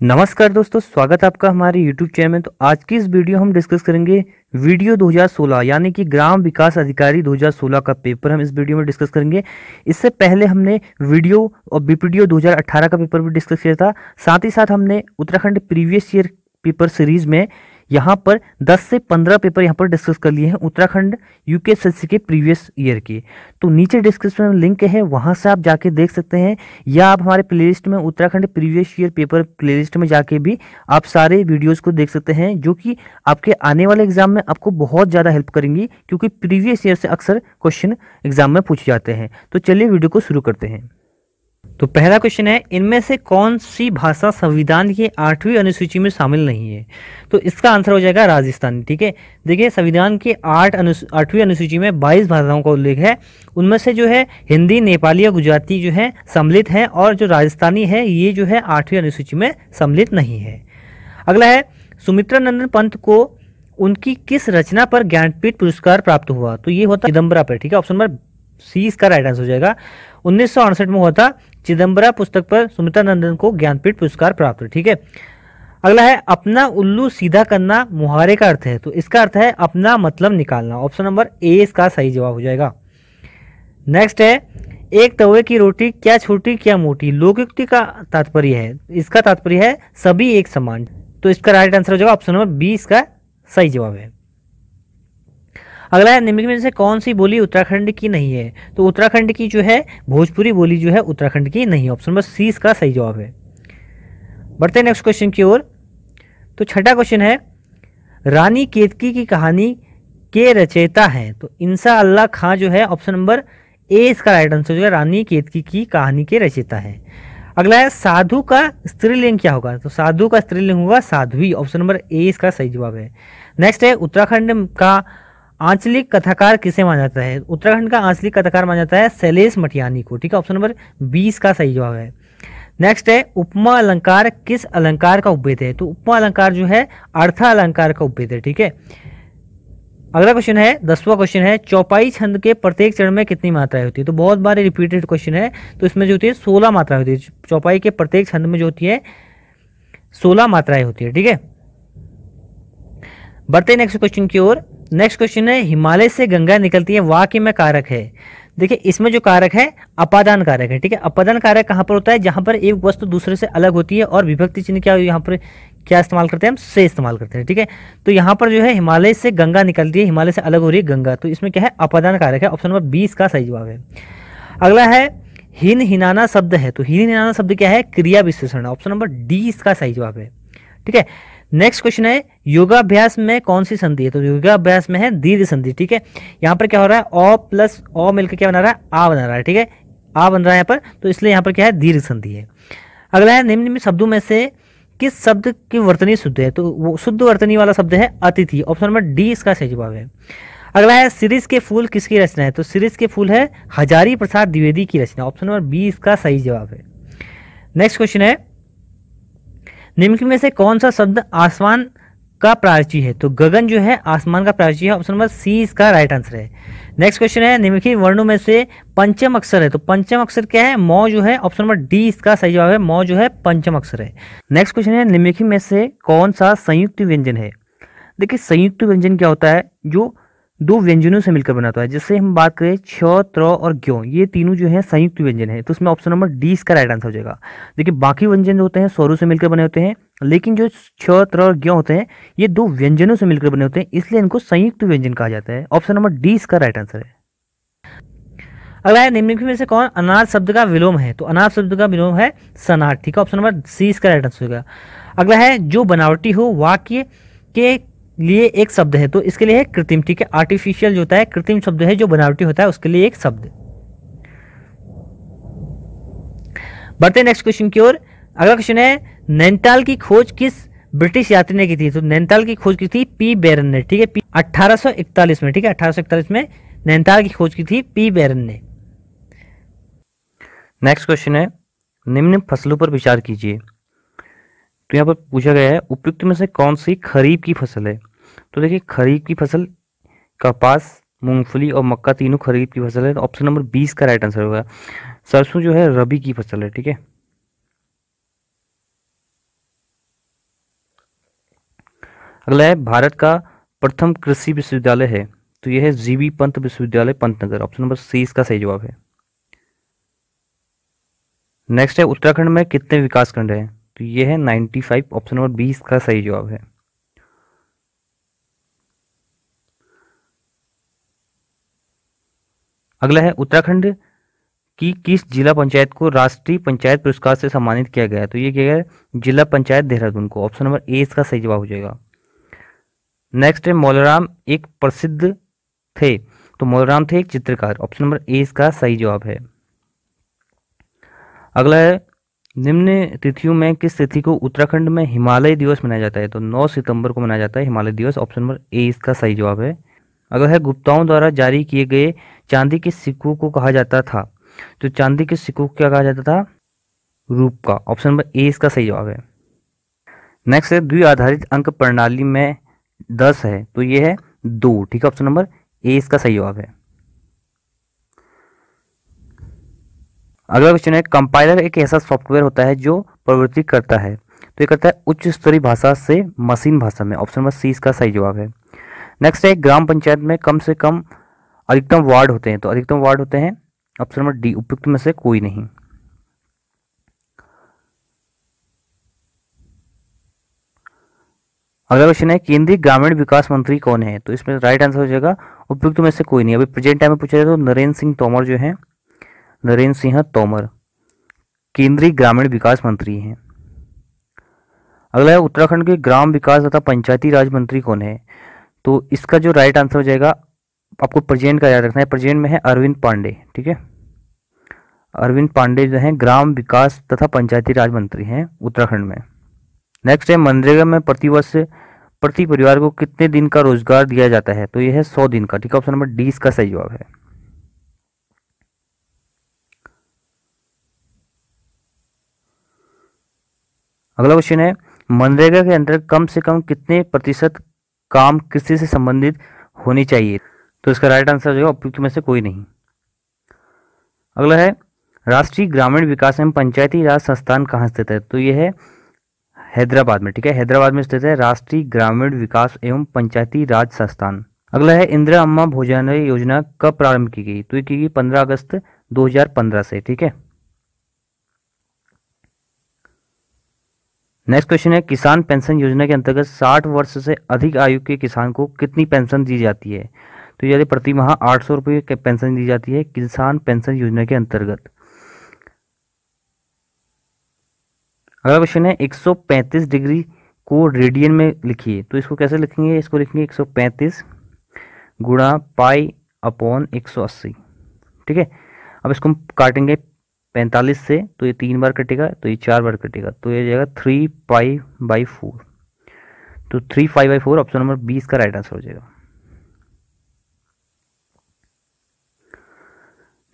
नमस्कार दोस्तों, स्वागत है आपका हमारे YouTube चैनल में। तो आज की इस वीडियो हम डिस्कस करेंगे वीडियो 2016 यानी कि ग्राम विकास अधिकारी 2016 का पेपर हम इस वीडियो में डिस्कस करेंगे। इससे पहले हमने वीडियो और बीपीडीओ 2018 का पेपर भी डिस्कस किया था। साथ ही साथ हमने Uttarakhand previous year paper series में यहाँ पर 10 से 15 पेपर यहाँ पर डिस्कस कर लिए हैं उत्तराखंड यूकेएसएससी के प्रीवियस ईयर के। तो नीचे डिस्क्रिप्शन में लिंक है, वहाँ से आप जाके देख सकते हैं, या आप हमारे प्लेलिस्ट में Uttarakhand previous year paper playlist में जाके भी आप सारे वीडियोस को देख सकते हैं, जो कि आपके आने वाले एग्जाम में आपको बहुत ज़्यादा हेल्प करेंगी, क्योंकि प्रीवियस ईयर से अक्सर क्वेश्चन एग्जाम में पूछे जाते हैं। तो चलिए वीडियो को शुरू करते हैं। तो पहला क्वेश्चन है, इनमें से कौन सी भाषा संविधान की 8वीं अनुसूची में शामिल नहीं है? तो इसका आंसर हो जाएगा राजस्थानी। ठीक है, देखिए संविधान की 8वीं अनुसूची में 22 भाषाओं का उल्लेख है। उनमें से जो है हिंदी, नेपाली और गुजराती जो है सम्मिलित है, और जो राजस्थानी है ये जो है 8वीं अनुसूची में सम्मिलित नहीं है। अगला है, सुमित्रा नंदन पंत को उनकी किस रचना पर ज्ञानपीठ पुरस्कार प्राप्त हुआ? तो ये होता चिदम्बरा पर। ठीक है, ऑप्शन नंबर सी इसका राइट आंसर हो जाएगा। 1968 में हुआ था चिदम्बरा पुस्तक पर सुमित्रा नंदन को ज्ञानपीठ पुरस्कार प्राप्त है। ठीक है, अगला है, अपना उल्लू सीधा करना मुहावरे का अर्थ है? तो इसका अर्थ है अपना मतलब निकालना। ऑप्शन नंबर ए इसका सही जवाब हो जाएगा। नेक्स्ट है, एक तवे की रोटी क्या छोटी क्या मोटी? लोकोक्ति का तात्पर्य है, इसका तात्पर्य है सभी एक समान। तो इसका राइट आंसर हो जाएगा ऑप्शन नंबर बी इसका सही जवाब है। अगला है, निम्नलिखित में से कौन सी बोली उत्तराखंड की नहीं है? तो उत्तराखंड की जो है भोजपुरी बोली जो है उत्तराखंड की नहीं है। ऑप्शन नंबर सी इसका सही जवाब है। बढ़ते हैं नेक्स्ट क्वेश्चन की ओर। तो छठा क्वेश्चन है, रानी केतकी की कहानी के रचयिता हैं? तो इंसा अल्लाह खां जो है ऑप्शन नंबर ए इसका राइट आंसर हो जाएगा, रानी केतकी की कहानी के रचयिता है। अगला है, साधु का स्त्रीलिंग क्या होगा? तो साधु का स्त्रीलिंग होगा साध्वी। ऑप्शन नंबर ए इसका सही जवाब है। नेक्स्ट है, उत्तराखंड का आंचलिक कथाकार किसे माना जाता है? उत्तराखंड का आंचलिक कथाकार माना जाता है शैलेश मटियानी को। ठीक है, ऑप्शन नंबर 20 का सही जवाब है। नेक्स्ट है, उपमा अलंकार किस अलंकार का उपभेद है? तो उपमा अलंकार जो है अर्थ अलंकार का उपभेद है। ठीक है, अगला क्वेश्चन है, 10वां क्वेश्चन है, चौपाई छंद के प्रत्येक चरण में कितनी मात्राएं होती है? तो बहुत बार रिपीटेड क्वेश्चन है, तो इसमें जो होती है 16 मात्राएं होती है। चौपाई के प्रत्येक छंद में जो होती है 16 मात्राएं होती है। ठीक है, बढ़ते नेक्स्ट क्वेश्चन की ओर। नेक्स्ट क्वेश्चन है, हिमालय से गंगा निकलती है, वाक्य में कारक है? देखिए इसमें जो कारक है अपादान कारक है। ठीक है, अपादान कारक कहाँ पर होता है? जहां पर एक वस्तु दूसरे से अलग होती है, और विभक्ति चिन्ह क्या यहाँ पर क्या इस्तेमाल करते हैं? हम से इस्तेमाल करते हैं। ठीक है, तो यहाँ पर जो है हिमालय से गंगा निकलती है, हिमालय से अलग हो रही है गंगा, तो इसमें क्या है? अपादान कारक है। ऑप्शन नंबर 20 का सही जवाब है। अगला है, हीन हिनाना शब्द है? तो हीन हिनाना शब्द क्या है? क्रिया विशेषण। ऑप्शन नंबर डी इसका सही जवाब है। ठीक है, नेक्स्ट क्वेश्चन है, योगाभ्यास में कौन सी संधि है? तो योगाभ्यास में है दीर्घ संधि। ठीक है, यहाँ पर क्या हो रहा है? अ प्लस अ मिलकर क्या बना रहा है? आ बना रहा है। ठीक है, आ बन रहा है यहाँ पर, तो इसलिए यहाँ पर क्या है? दीर्घ संधि है। अगला है, निम्न शब्दों में से किस शब्द की वर्तनी शुद्ध है? तो वो शुद्ध वर्तनी वाला शब्द है अतिथि। ऑप्शन नंबर डी इसका सही जवाब है। अगला है, शिरीष के फूल किसकी रचना है? तो शिरीष के फूल है हजारी प्रसाद द्विवेदी की रचना। ऑप्शन नंबर बी इसका सही जवाब है। नेक्स्ट क्वेश्चन है, निम्नलिखित में से कौन सा शब्द आसमान का प्राची है? तो गगन जो है आसमान का प्राची है। ऑप्शन नंबर सी इसका राइट आंसर है। नेक्स्ट क्वेश्चन है, निम्नलिखित वर्णों में से पंचम अक्षर है? तो पंचम अक्षर क्या है? मौ जो है। ऑप्शन नंबर डी इसका सही जवाब है, मौ जो है पंचम अक्षर है। नेक्स्ट क्वेश्चन है, निम्नलिखित में से कौन सा संयुक्त व्यंजन है? देखिए संयुक्त व्यंजन क्या होता है? जो दो व्यंजनों से मिलकर बनाता है। जैसे हम बात करें छ, त्र और ग्यों, ये तीनों जो है संयुक्त व्यंजन है, तो उसमें ऑप्शन नंबर डी इसका राइट आंसर हो जाएगा। देखिए बाकी व्यंजन होते हैं स्वरों से मिलकर बने होते हैं, लेकिन जो छ, त्र और ग्यों होते हैं ये दो व्यंजनों से मिलकर बने होते हैं, इसलिए इनको संयुक्त व्यंजन कहा जाता है। ऑप्शन नंबर डी इसका राइट आंसर है। अगला है, निम्नलिखित में से कौन अनाथ शब्द का विलोम है? तो अनाथ शब्द का विलोम है सनाथ। ठीक है, ऑप्शन नंबर सी इसका राइट आंसर होगा। अगला है, जो बनावटी हो वाक्य के लिए एक शब्द है? तो इसके लिए है कृत्रिम। ठीक है, आर्टिफिशियल जो होता है कृत्रिम शब्द है, जो बनावटी होता है उसके लिए एक शब्द। बढ़ते नेक्स्ट क्वेश्चन की ओर। अगला क्वेश्चन है, नैनीताल की खोज किस ब्रिटिश यात्री ने की थी? तो नैनीताल की खोज की थी पी बेरन ने। ठीक है, 1841 में। ठीक है, 1841 में नैनीताल की खोज की थी पी बेरन ने। नेक्स्ट क्वेश्चन है, निम्न फसलों पर विचार कीजिए। तो यहाँ पर पूछा गया है, उपयुक्त में से कौन सी खरीफ की फसल है? तो देखिए खरीफ की फसल कपास, मूंगफली और मक्का तीनों खरीफ की फसल है। तो ऑप्शन नंबर 20 का राइट आंसर होगा। सरसों जो है रबी की फसल है। ठीक है, अगला है भारत का प्रथम कृषि विश्वविद्यालय है, तो यह है जीबी पंत विश्वविद्यालय पंतनगर। ऑप्शन नंबर सी इसका सही जवाब है। नेक्स्ट है उत्तराखंड में कितने विकास खंड है, तो यह है 95। ऑप्शन नंबर बी इसका सही जवाब है। अगला है उत्तराखंड की किस जिला पंचायत को राष्ट्रीय पंचायत पुरस्कार से सम्मानित किया गया है, तो ये किया गया है जिला पंचायत देहरादून को। ऑप्शन नंबर ए इसका सही जवाब हो जाएगा। नेक्स्ट है मौलाराम एक प्रसिद्ध थे, तो मौलाराम थे एक चित्रकार। ऑप्शन नंबर ए इसका सही जवाब है। अगला है निम्न तिथियों में किस तिथि को उत्तराखंड में हिमालय दिवस मनाया जाता है, तो 9 सितंबर को मनाया जाता है हिमालय दिवस। ऑप्शन नंबर ए इसका सही जवाब है। अगला है गुप्ताओं द्वारा जारी किए गए चांदी के सिक्कों को कहा जाता था, तो चांदी के सिक्कों को क्या कहा जाता था, रूप का। ऑप्शन नंबर ए इसका सही जवाब है। नेक्स्ट है द्विआधारित अंक प्रणाली में 10 है, तो ये है 2, ठीक है। ऑप्शन नंबर ए इसका सही जवाब है। अगला क्वेश्चन है कंपाइलर एक ऐसा सॉफ्टवेयर होता है जो प्रवृत्ति करता है, तो ये करता है उच्च स्तरीय भाषा से मशीन भाषा में। ऑप्शन नंबर सी इसका सही जवाब है। नेक्स्ट है ग्राम पंचायत में कम से कम अधिकतम वार्ड होते हैं, तो अधिकतम वार्ड होते हैं ऑप्शन नंबर डी उपयुक्त में से कोई नहीं। अगला क्वेश्चन है केंद्रीय ग्रामीण विकास मंत्री कौन है, तो इसमें राइट आंसर हो जाएगा उपयुक्त में से कोई नहीं। अभी प्रेजेंट टाइम में पूछा जाए तो नरेंद्र सिंह तोमर जो है, नरेंद्र सिंह तोमर केंद्रीय ग्रामीण विकास मंत्री हैं। अगला है उत्तराखंड के ग्राम विकास तथा पंचायती राज मंत्री कौन है, तो इसका जो राइट आंसर हो जाएगा, आपको प्रेजेंट का याद रखना है, प्रेजेंट में है अरविंद पांडे, ठीक है। अरविंद पांडे जो है ग्राम विकास तथा पंचायती राज मंत्री हैं उत्तराखंड में। नेक्स्ट है मनरेगा में प्रतिवर्ष प्रति परिवार को कितने दिन का रोजगार दिया जाता है, तो यह है 100 दिन का, ठीक है। ऑप्शन नंबर डी इसका सही जवाब है। अगला क्वेश्चन है मनरेगा के अंतर्गत कम से कम कितने प्रतिशत काम कृषि से संबंधित होनी चाहिए, तो इसका राइट आंसर हो जाएगा उपयुक्त में से कोई नहीं। अगला है राष्ट्रीय ग्रामीण विकास एवं पंचायती राज संस्थान कहाँ स्थित है, तो यह है हैदराबाद में, ठीक है। हैदराबाद में स्थित है राष्ट्रीय ग्रामीण विकास एवं पंचायती राज संस्थान। अगला है इंदिरा अम्मा भोजनालय योजना कब प्रारंभ की गई, तो ये की गई 15 अगस्त 2015 से, ठीक है। नेक्स्ट क्वेश्चन है किसान पेंशन योजना के अंतर्गत 60 वर्ष से अधिक आयु के किसान को कितनी पेंशन दी जाती है, तो यदि प्रति माह 800 रुपये की पेंशन दी जाती है किसान पेंशन योजना के अंतर्गत। अगला क्वेश्चन है 135 डिग्री को रेडियन में लिखिए, तो इसको कैसे लिखेंगे, इसको लिखेंगे 135 गुणा पाई अपॉन 180, ठीक है। अब इसको हम काटेंगे 45 से, तो ये 3 बार कटेगा, तो ये 4 बार कटेगा, तो ये जाएगा 3 पाई बाई 4, तो 3 पाई बाई 4 ऑप्शन नंबर 20 का राइट आंसर हो जाएगा।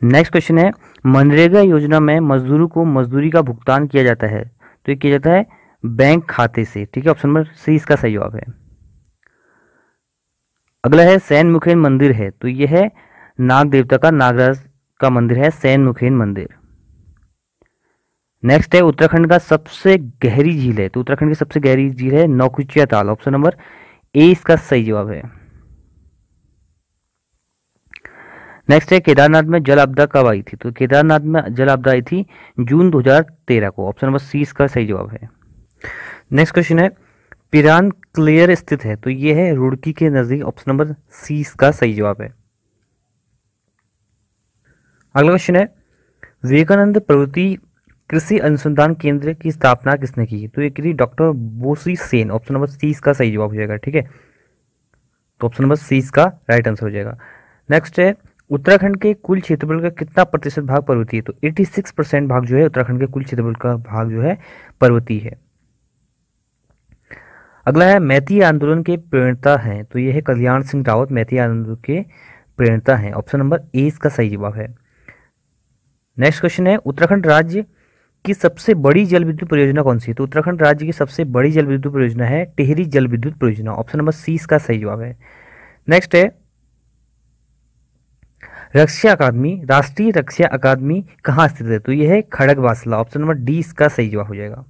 नेक्स्ट क्वेश्चन है मनरेगा योजना में मजदूरों को मजदूरी का भुगतान किया जाता है, तो ये किया जाता है बैंक खाते से, ठीक है। ऑप्शन नंबर सी इसका सही जवाब है। अगला है सैन मुखेन मंदिर है, तो यह है नाग देवता का, नागराज का मंदिर है सैन मुखेन मंदिर। नेक्स्ट है उत्तराखंड का सबसे गहरी झील है, तो उत्तराखंड की सबसे गहरी झील है नौकुचिया ताल। ऑप्शन नंबर ए इसका सही जवाब है। नेक्स्ट है केदारनाथ में जल आपदा कब आई थी, तो केदारनाथ में जल आपदा आई थी जून 2013 को। ऑप्शन नंबर सी इसका सही जवाब है। नेक्स्ट क्वेश्चन है पिरान क्लियर स्थित है, तो ये है रुड़की के नजदीक। ऑप्शन नंबर सी इसका सही जवाब है। अगला क्वेश्चन है विवेकानंद प्रवृत्ति कृषि अनुसंधान केंद्र की स्थापना किसने की, तो ये की doctor Bosi Sen. Option number C इसका सही जवाब हो जाएगा, ठीक है। तो ऑप्शन नंबर सी इसका राइट आंसर हो जाएगा। नेक्स्ट है उत्तराखंड के कुल क्षेत्रफल का कितना प्रतिशत भाग पर्वतीय है, तो 86% भाग जो है उत्तराखंड के कुल क्षेत्रफल का भाग जो है पर्वतीय है। अगला है मैती आंदोलन के प्रणेता हैं, तो यह है कल्याण सिंह रावत मैती आंदोलन के प्रणेता हैं। ऑप्शन नंबर ए इसका सही जवाब है। नेक्स्ट क्वेश्चन है उत्तराखंड राज्य की सबसे बड़ी जल विद्युत परियोजना कौन सी है, तो उत्तराखंड राज्य की सबसे बड़ी जल विद्युत परियोजना है टिहरी जल विद्युत परियोजना। ऑप्शन नंबर सी इसका सही जवाब है। नेक्स्ट है रक्षा अकादमी, राष्ट्रीय रक्षा अकादमी कहाँ स्थित है, तो यह है खड़गवासला। ऑप्शन नंबर डी इसका सही जवाब हो जाएगा।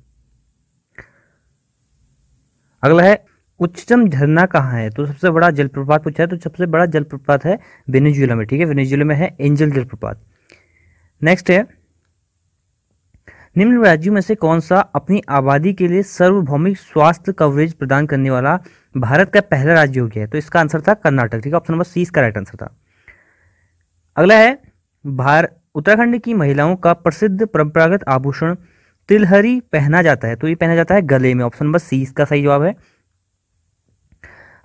अगला है उच्चतम झरना कहाँ है? तो सबसे बड़ा जलप्रपात पूछा है, तो सबसे बड़ा जलप्रपात है वेनेजुएला में, ठीक है, वेनेजुएला में है एंजल जलप्रपात। नेक्स्ट है, निम्न राज्यों में से कौन सा अपनी आबादी के लिए सार्वभौमिक स्वास्थ्य कवरेज प्रदान करने वाला भारत का पहला राज्य हो गया है? तो इसका आंसर था कर्नाटक, ठीक है, ऑप्शन नंबर सी इसका राइट आंसर था। अगला है, उत्तराखंड की महिलाओं का प्रसिद्ध परंपरागत आभूषण तिलहरी पहना जाता है, तो ये पहना जाता है गले में, ऑप्शन नंबर सी इसका सही जवाब है।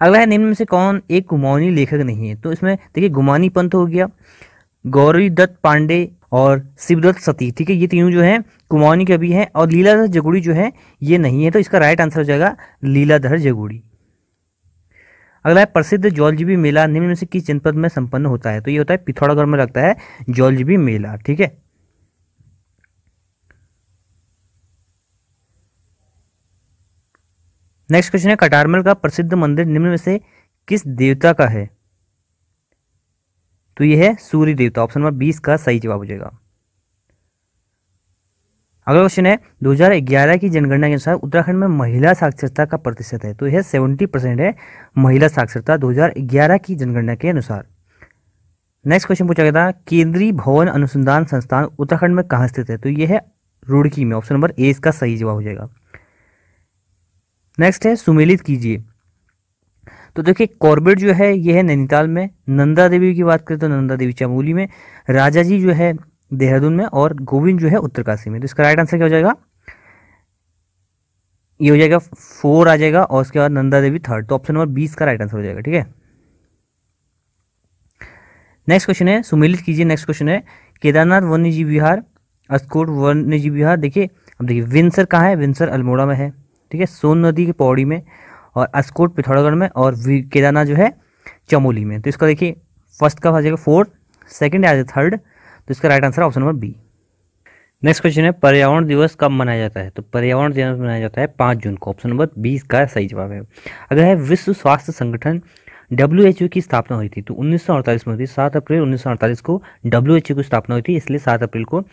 अगला है, निम्न में से कौन एक कुमाऊनी लेखक नहीं है? तो इसमें देखिए गुमानी पंत हो गया, गौरी दत्त पांडे और शिवदत्त सती, ठीक है, ये तीनों जो है कुमाऊनी कवि हैं, और लीलाधर जगुड़ी जो है ये नहीं है, तो इसका राइट आंसर हो जाएगा लीलाधर जगुड़ी। अगला है, प्रसिद्ध जौलजीबी मेला निम्न में से किस जनपद में संपन्न होता है? तो ये होता है पिथौरागढ़ में लगता है जौलजीबी मेला, ठीक है। नेक्स्ट क्वेश्चन है, कटारमल का प्रसिद्ध मंदिर निम्न में से किस देवता का है? तो ये है सूर्य देवता, ऑप्शन नंबर 20 का सही जवाब हो जाएगा। अगला क्वेश्चन है, 2011 की जनगणना के अनुसार उत्तराखंड में महिला साक्षरता का प्रतिशत है? तो यह 70% है महिला साक्षरता 2011 की जनगणना के अनुसार। नेक्स्ट क्वेश्चन पूछा गया था, केंद्रीय भवन अनुसंधान संस्थान उत्तराखंड में कहाँ स्थित है? तो यह है रुड़की में, ऑप्शन नंबर ए इसका सही जवाब हो जाएगा। नेक्स्ट है, सुमेलित कीजिए। तो देखिए कॉर्बेट जो है ये है नैनीताल में, नंदा देवी की बात करें तो नंदा देवी चमोली में, राजा जी जो है देहरादून में, और गोविंद जो है उत्तरकाशी में। तो इसका राइट आंसर क्या हो जाएगा? ये हो जाएगा 4 आ जाएगा, और उसके बाद नंदा देवी थर्ड, तो ऑप्शन नंबर 20 का राइट आंसर हो जाएगा, ठीक है। नेक्स्ट क्वेश्चन है, सुमेलित कीजिए। नेक्स्ट क्वेश्चन है, केदारनाथ वन्यजीव विहार, अस्कोट वन्यजीव विहार, देखिए अब देखिए विंसर कहाँ है? विंसर अल्मोड़ा में है, ठीक है, सोन नदी के पौड़ी में, और अस्कोट पिथौरागढ़ में, और केदारनाथ जो है चमोली में। तो इसका देखिए फर्स्ट का आ जाएगा 4, सेकंड आ जाएगा 3rd, तो इसका right answer option number B. Next question है, पर्यावरण दिवस कब मनाया जाता है? तो पर्यावरण दिवस मनाया जाता है 5 जून को, ऑप्शन नंबर 20 का सही जवाब है। अगर है, विश्व स्वास्थ्य संगठन WHO की स्थापना हुई थी? तो 1948 में हुई थी, 7 अप्रैल 1948 को WHO की स्थापना हुई थी, इसलिए 7 अप्रैल को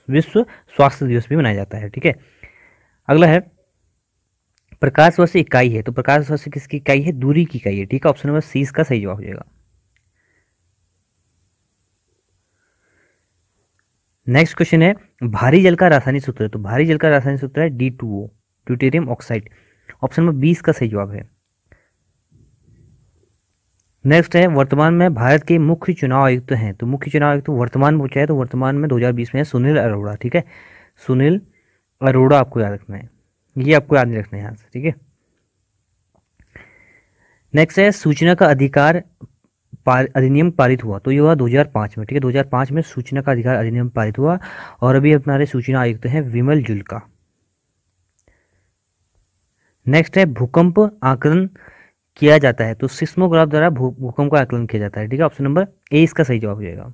विश्व स्वास्थ्य दिवस भी मनाया जाता है, ठीक है। अगला है, प्रकाश वर्ष इकाई है? तो प्रकाश वर्ष किसकी इकाई है? दूरी की इकाई है, ठीक है, ऑप्शन नंबर सी इसका सही जवाब हो जाएगा। नेक्स्ट क्वेश्चन है, भारी जल का रासायनिक सूत्र है? तो भारी जल का रासायनिक सूत्र है D2O, deuterium oxide, option number 20 का सही जवाब है। नेक्स्ट है, वर्तमान में भारत के मुख्य चुनाव आयुक्त हैं? तो मुख्य चुनाव आयुक्त वर्तमान में पूछा है, तो वर्तमान में 2020 में है सुनील अरोड़ा, ठीक है, सुनील अरोड़ा आपको याद रखना है, ये आपको याद नहीं रखना है यहाँ से, ठीक है। नेक्स्ट है, सूचना का अधिकार अधिनियम पारित हुआ? तो ये हुआ 2005 में, ठीक है, 2005 में सूचना का अधिकार अधिनियम पारित हुआ, और अभी हमारे सूचना आयुक्त हैं विमल जुल्का। नेक्स्ट है, भूकंप आकलन किया जाता है? तो सिस्मोग्राफ द्वारा भूकंप का आकलन किया जाता है, ठीक है, ऑप्शन नंबर ए इसका सही जवाब हो जाएगा।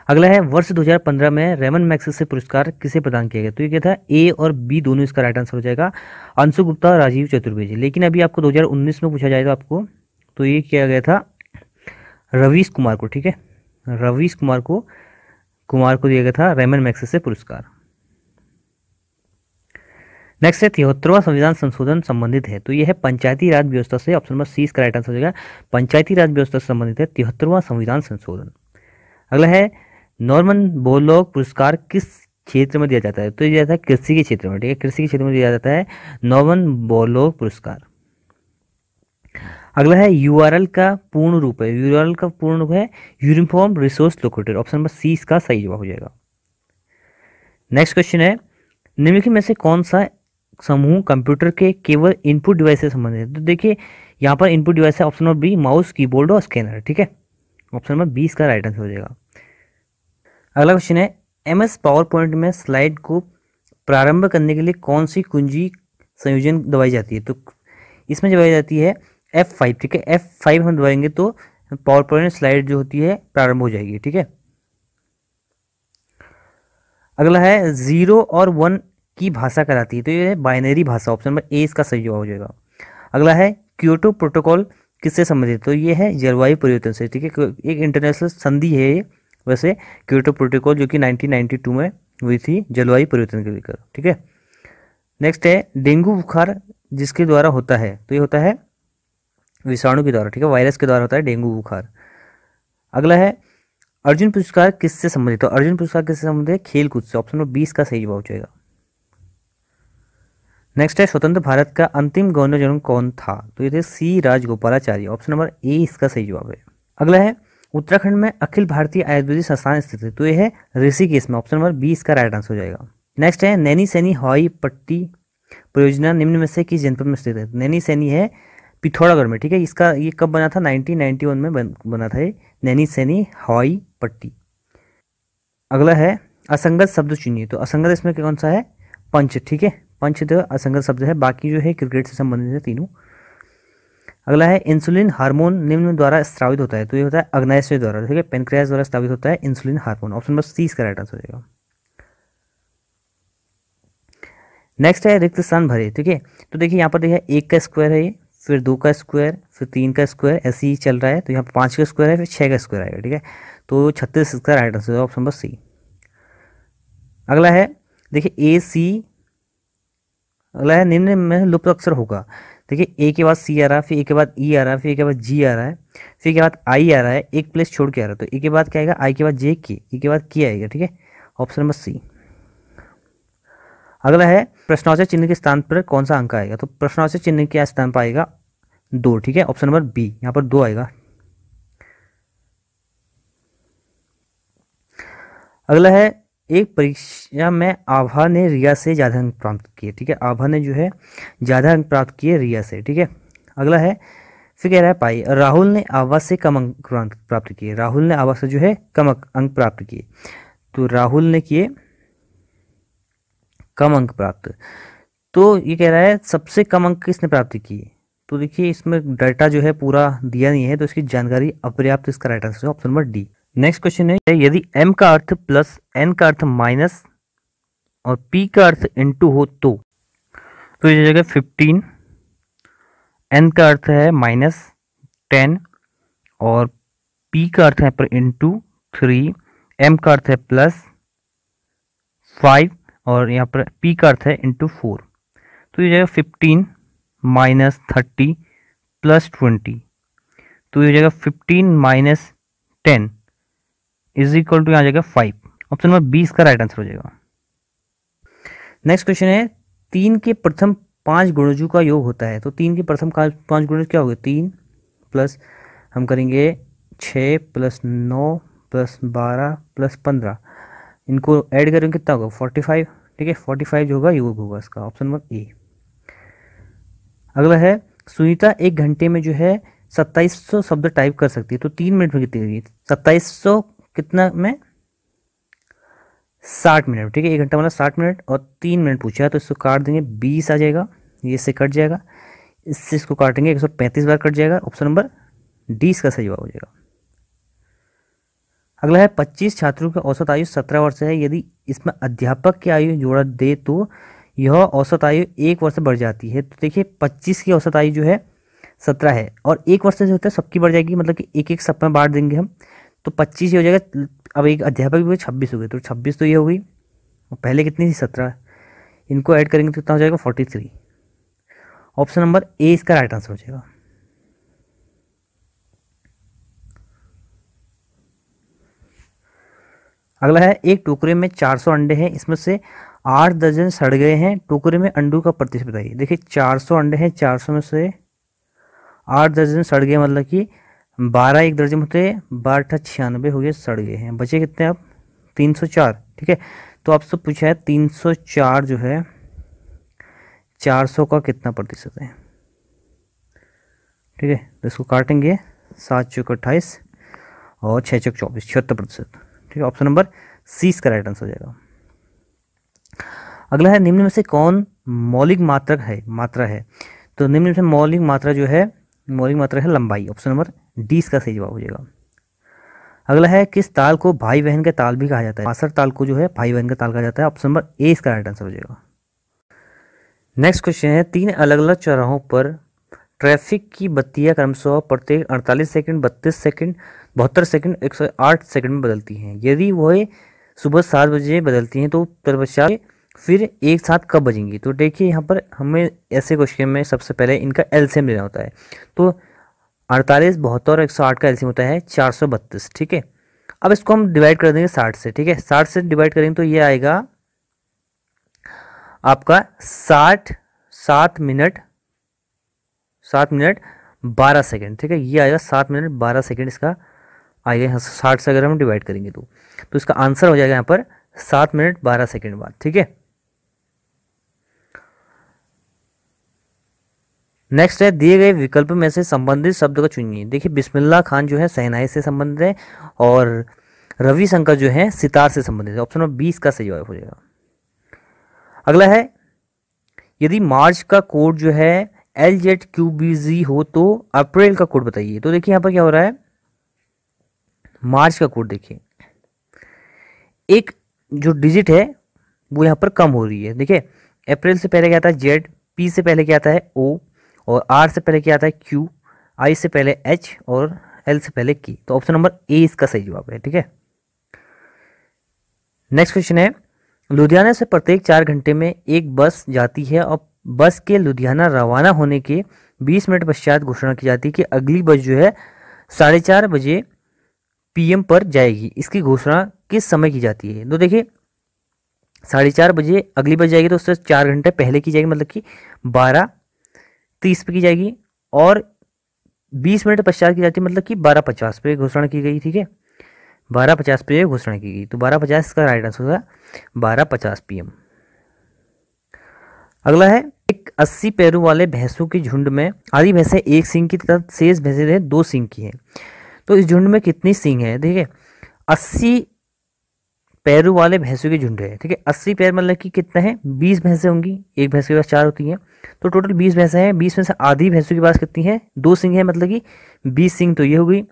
अगला है, वर्ष 2015 में रेमन मैग्सेसे पुरस्कार किसे प्रदान किया गया? तो ये क्या था? ए और बी दोनों इसका राइट आंसर हो जाएगा, अंशु गुप्ता और राजीव चतुर्वेदी। लेकिन अभी आपको 2019 में पूछा जाएगा आपको, तो ये किया गया था रवीश कुमार को, ठीक है, रवीश कुमार को दिया गया था रेमन मैग्सेसे पुरस्कार। नेक्स्ट है, 73वां संविधान संशोधन संबंधित है? तो यह है पंचायती राज व्यवस्था से, ऑप्शन नंबर सी इसका राइट आंसर हो जाएगा, पंचायती राज व्यवस्था से संबंधित है 73वां संविधान संशोधन। अगला है, नॉर्मन बोरलॉग पुरस्कार किस क्षेत्र में दिया जाता है? तो ये दिया जाता है कृषि के क्षेत्र में, ठीक है, कृषि के क्षेत्र में दिया जाता है नॉर्मन बोरलॉग पुरस्कार। अगला है, यूआरएल का पूर्ण रूप है? यूआरएल का पूर्ण रूप है uniform resource locator, option number C इसका सही जवाब हो जाएगा। नेक्स्ट क्वेश्चन है, निम्नलिखित में से कौन सा समूह कंप्यूटर के केवल इनपुट डिवाइस से संबंधित है? तो देखिए यहाँ पर इनपुट डिवाइस है option number B, mouse, keyboard और स्कैनर, ठीक है, ऑप्शन नंबर 20 का राइट आंसर हो जाएगा। अगला क्वेश्चन है, MS पावर पॉइंट में स्लाइड को प्रारंभ करने के लिए कौन सी कुंजी संयोजन दबाई जाती है? तो इसमें दबाई जाती है F5, ठीक है, F5 हम दबाएंगे तो पावर पॉइंट स्लाइड जो होती है प्रारंभ हो जाएगी, ठीक है। अगला है, 0 और 1 की भाषा कहलाती है? तो ये है बाइनरी भाषा, ऑप्शन नंबर ए इसका सही जवाब हो जाएगा। अगला है, क्योटो प्रोटोकॉल किससे संबंधित? तो ये है जलवायु परिवर्तन से, ठीक है, एक इंटरनेशनल संधि है ये, वैसे क्योटो प्रोटोकॉल जो कि 1992 में हुई थी जलवायु परिवर्तन के लेकर, ठीक है। नेक्स्ट है, डेंगू बुखार जिसके द्वारा होता है, तो ये होता है विषाणु के द्वारा, ठीक है, वायरस के द्वारा होता है डेंगू बुखार। अगला है अर्जुन पुरस्कार किससे संबंधित, तो अर्जुन पुरस्कार किससे संबंधित है, खेल कूद से। ऑप्शन नंबर 20 का सही जवाब हो जाएगा। नेक्स्ट है स्वतंत्र भारत का अंतिम गवर्नर जनरल कौन था, तो ये थे सी राजगोपालाचारी। ऑप्शन नंबर ए इसका सही जवाब है। अगला है उत्तराखंड में अखिल भारतीय आयुर्वेदिक संस्थान स्थित है, तो ये है ऋषिकेश में। ऑप्शन नंबर 20 का राइट आंसर हो जाएगा। नेक्स्ट है नैनी सैनी हवाई पट्टी परियोजना निम्न में से किस जनपद में स्थित है, नैनी सैनी है पिथौरागढ़ में, ठीक है। इसका ये कब बना था, 1991 में बना था ये नैनी सैनी हवाई पट्टी। अगला है असंगत शब्द चुनिए, तो असंगत इसमें कौन सा है, पंच, ठीक है, पंच तो असंगत शब्द है, बाकी जो है क्रिकेट से संबंधित है तीनों। अगला है इंसुलिन हार्मोन निम्न द्वारा स्रावित होता है, तो ये होता है अग्नाशय द्वारा, ठीक है, पेनक्रियास द्वारा स्रावित होता है इंसुलिन हार्मोन। ऑप्शन नंबर 30 का राइट आंसर हो जाएगा। नेक्स्ट है रिक्त स्थान भरे, ठीक है। तो देखिए यहाँ पर देखिए 1 का स्क्वायर है ये, फिर 2 का स्क्वायर, फिर 3 का स्क्वायर, ऐसे ही चल रहा है। तो यहाँ पर 5 का स्क्वायर है, फिर 6 का स्क्वायर आएगा, ठीक है। तो 36 इसका राइट आंसर है, ऑप्शन नंबर सी। अगला है देखिए ए सी, अगला है निम्न में लुप्त अक्षर होगा। देखिए ए के बाद सी आ रहा है, फिर ए के बाद ई आ रहा है, फिर ए के बाद जी आ रहा है, फिर ए के बाद आई आ रहा है, एक प्लेस छोड़ के आ रहा है। तो ए के बाद क्या आएगा, आई के बाद जे के, ई के बाद के आएगा, ठीक है, ऑप्शन नंबर सी। अगला है प्रश्नवाचक चिन्ह के स्थान पर कौन सा अंक आएगा, तो प्रश्नवाचक चिन्ह के स्थान पर आएगा 2, ठीक है, ऑप्शन नंबर बी, यहाँ पर 2 आएगा। अगला है एक परीक्षा में आभा ने रिया से ज़्यादा अंक प्राप्त किए, ठीक है, आभा ने जो है ज़्यादा अंक प्राप्त किए रिया से, ठीक है। अगला है फिर कह रहा है पाई राहुल ने आभा से कम अंक प्राप्त किए, राहुल ने आभा से जो है कम अंक प्राप्त किए, तो राहुल ने किए कम अंक प्राप्त। तो ये कह रहा है सबसे कम अंक किसने प्राप्त किए, तो देखिए इसमें डाटा जो है पूरा दिया नहीं है, तो इसकी जानकारी अपर्याप्त, इसका राइट आंसर है option number D. Next question है यदि m का अर्थ प्लस n का अर्थ माइनस और p का अर्थ इनटू हो तो ये जगह 15, n का अर्थ है माइनस 10 और p का अर्थ है पर इनटू 3, m का अर्थ है प्लस 5 और यहाँ पर p का अर्थ है इनटू 4। तो ये जगह 15 माइनस 30 प्लस 20, तो ये जगह 15 माइनस 10 इज इक्वल टू यहाँ जाएगा 5। ऑप्शन नंबर 20 का राइट आंसर हो जाएगा। नेक्स्ट क्वेश्चन है 3 के प्रथम 5 गुणजों का योग होता है, तो 3 के प्रथम 5 गुणज क्या होगा, 3 प्लस हम करेंगे 6 प्लस 9 प्लस 12 प्लस 15, इनको ऐड करेंगे कितना होगा 45, ठीक है, 45 जो होगा योग होगा इसका, ऑप्शन नंबर ए। अगला है सुनीता 1 घंटे में जो है 2700 शब्द टाइप कर सकती है, तो 3 मिनट में कितनी होगी, 2700 कितना में 60 मिनट, ठीक है, 1 घंटा मतलब 60 मिनट और 3 मिनट पूछा है, तो इसको काट देंगे 20 आ जाएगा, ये से कट जाएगा, इससे इसको काटेंगे 135 बार कट जाएगा, ऑप्शन नंबर डी इसका सही जवाब हो जाएगा। अगला है 25 छात्रों की औसत आयु 17 वर्ष है, यदि इसमें अध्यापक की आयु जोड़ा दे तो यह औसत आयु 1 वर्ष से बढ़ जाती है। तो देखिए 25 की औसत आयु जो है 17 है और 1 वर्ष से जो होता है सबकी बढ़ जाएगी, मतलब कि एक एक सब में बांट देंगे हम, तो 25 ही हो जाएगा। अब एक अध्यापक भी हुए 26 हो गए, तो 26 तो ये हो गई, और पहले कितनी थी 17, इनको ऐड करेंगे तो कितना हो जाएगा 43। ऑप्शन नंबर ए इसका राइट आंसर हो जाएगा। अगला है एक टोकरे में 400 अंडे हैं, इसमें से 8 दर्जन सड़ गए हैं, टोकरे में अंडों का प्रतिशत बताइए। देखिए 400 अंडे हैं, 400 में से 8 दर्जन सड़ गए, मतलब कि 12 एक दर्जन होते हैं, 12 96 हो गए सड़ गए हैं, बचे कितने अब 304, ठीक है। तो आपसे पूछा है 304 जो है 400 का कितना प्रतिशत है, ठीक है। तो इसको काटेंगे 7 चौक 28 और 6 चौक 24, 76%, ठीक है। ऑप्शन नंबर सी इसका राइट आंसर हो जाएगा। अगला है निम्न में से कौन मौलिक मात्रा है, तो निम्न में से मौलिक मात्रा जो है मौलिक मात्रा है लंबाई, ऑप्शन नंबर डी इसका सही जवाब हो जाएगा। अगला है किस ताल को भाई बहन का ताल भी कहा जाता है, मासर ताल को जो है भाई बहन का ताल कहा जाता है, ऑप्शन नंबर ए इसका राइट आंसर हो जाएगा। नेक्स्ट क्वेश्चन है 3 अलग अलग चौराहों पर ट्रैफिक की बत्तियां क्रमशः प्रत्येक 48 सेकंड, 32 सेकंड, 72 सेकंड, 108 सेकंड में बदलती हैं। यदि वह सुबह 7 बजे बदलती हैं तो तत्पश्चात फिर एक साथ कब बजेंगी। तो देखिए यहाँ पर हमें ऐसे क्वेश्चन में सबसे पहले इनका एलसीएम लेना होता है। तो 48, 72 और 108 का एलसीएम होता है 432, ठीक है। अब इसको हम डिवाइड कर देंगे 60 से, ठीक है। 60 से डिवाइड करेंगे तो ये आएगा आपका 7 मिनट 12 सेकेंड, ठीक है। ये आएगा 7 मिनट 12 सेकेंड इसका आएगा यहाँ 60 से अगर हम डिवाइड करेंगे तो इसका आंसर हो जाएगा यहाँ पर 7 मिनट 12 सेकेंड बाद, ठीक है। नेक्स्ट है दिए गए विकल्प में से संबंधित शब्द को चुनिए। देखिए बिस्मिल्लाह खान जो है शहनाई से संबंधित है और रविशंकर जो है सितार से संबंधित है। ऑप्शन नंबर 20 का सही जवाब हो जाएगा। अगला है यदि मार्च का कोड जो है LZQBZ हो तो अप्रैल का कोड बताइए। तो देखिए यहाँ पर क्या हो रहा है, मार्च का कोड देखिए एक जो डिजिट है वो यहाँ पर कम हो रही है। देखिए अप्रैल से पहले क्या आता है Z, P से पहले क्या आता है O और R से पहले क्या आता है Q, I से पहले H और L से पहले K। तो ऑप्शन नंबर A इसका सही जवाब है, ठीक है। नेक्स्ट क्वेश्चन है लुधियाना से प्रत्येक 4 घंटे में एक बस जाती है और बस के लुधियाना रवाना होने के 20 मिनट पश्चात घोषणा की जाती है कि अगली बस जो है 4:30 बजे PM पर जाएगी। इसकी घोषणा किस समय की जाती है। तो देखिए 4:30 बजे अगली बस जाएगी तो उससे 4 घंटे पहले की जाएगी, मतलब कि 12:30 पे की जाएगी और 20 मिनट पश्चात की जाती है, मतलब कि 12:50 पे घोषणा की गई, ठीक है। 12:50 पे घोषणा की गई तो 12:50 का राइट आंसर होगा 12:50 PM। अगला है एक 80 पैरों वाले भैंसों के झुंड में आधी भैंसें एक सींग की तथा शेष भैंसें 2 सींग की हैं। तो इस झुंड में कितनी सींग है। देखिए 80 पैरों वाले भैंसों के झुंड है, ठीक है। 80 पैर मतलब कि कितना है, 20 भैंसें होंगी, एक भैंस के पास 4 होती हैं तो टोटल 20 भैंसें हैं। 20 में से आधी भैंसों के पास कितनी है, 2 सींग है, मतलब कि 20 सींग तो ये हो गई।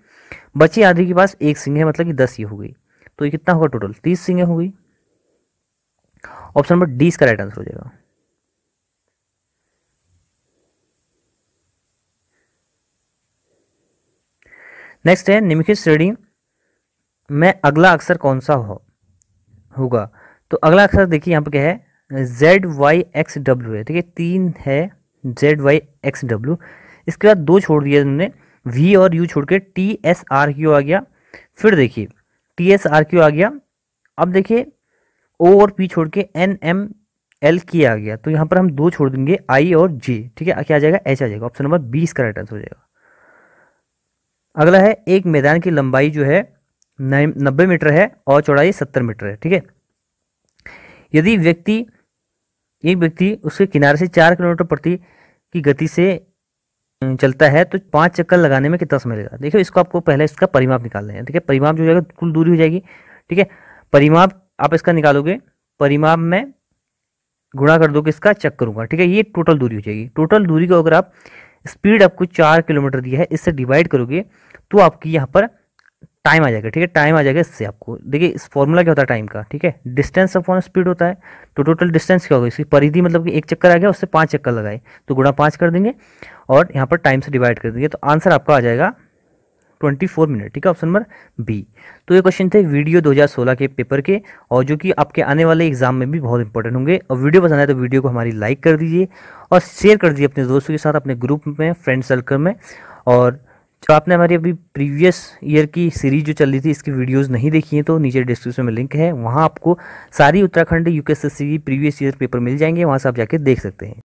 बची आधी के पास 1 सींग है, मतलब कि 10 ये हो गई। तो ये कितना होगा टोटल 30 सींगें हो गई। ऑप्शन नंबर डी इसका राइट आंसर हो जाएगा। नेक्स्ट है निम्नलिखित श्रेणी में अगला अक्षर कौन सा होगा। तो अगला अक्षर देखिए यहाँ पर क्या है, ZYXW है, ठीक है। 3 है ZYXW, इसके बाद 2 छोड़ दिया उन्होंने, V और U छोड़ के TSRQ आ गया। फिर देखिए TSRQ आ गया। अब देखिए O और P छोड़ के NMLK आ गया। तो यहाँ पर हम 2 छोड़ देंगे I और J, ठीक है। क्या आ जाएगा, H आ जाएगा। ऑप्शन नंबर 20 का राइट आंसर हो जाएगा। अगला है एक मैदान की लंबाई जो है 90 मीटर है और चौड़ाई 70 मीटर है, ठीक है। यदि एक व्यक्ति उसके किनारे से 4 किलोमीटर प्रति की गति से चलता है तो 5 चक्कर लगाने में कितना समय लगेगा। देखिए इसको आपको पहले इसका परिमाप निकालना है, ठीक है। परिमाप जो हो जाएगा कुल दूरी हो जाएगी, ठीक है। परिमाप आप इसका निकालोगे, परिमाप में गुणा कर दोगे इसका चक्कर होगा, ठीक है। ये टोटल दूरी हो जाएगी। टोटल दूरी को अगर आप स्पीड आपको 4 किलोमीटर दिया है, इससे डिवाइड करोगे तो आपकी यहाँ पर टाइम आ जाएगा, ठीक है। टाइम आ जाएगा इससे आपको। देखिए इस फॉर्मूला क्या होता है टाइम का, ठीक है। डिस्टेंस अपॉन स्पीड होता है। तो टोटल डिस्टेंस क्या होगा, इसकी परिधि मतलब कि एक चक्कर आ गया, उससे 5 चक्कर लगाए तो गुणा 5 कर देंगे और यहाँ पर टाइम से डिवाइड कर देंगे। तो आंसर आपका आ जाएगा 24 मिनट, ठीक है। Option number B. तो ये क्वेश्चन थे वीडियो 2016 के पेपर के और जो कि आपके आने वाले एग्जाम में भी बहुत इंपॉर्टेंट होंगे। और वीडियो पसंद आए तो वीडियो को हमारी लाइक कर दीजिए और शेयर कर दीजिए अपने दोस्तों के साथ, अपने ग्रुप में, फ्रेंड सर्कल में। और जो आपने हमारी अभी प्रीवियस ईयर की सीरीज जो चल रही थी इसकी वीडियोस नहीं देखी है तो नीचे डिस्क्रिप्शन में लिंक है, वहाँ आपको सारी उत्तराखंड UPSSC की प्रीवियस ईयर पेपर मिल जाएंगे, वहाँ से आप जाके देख सकते हैं।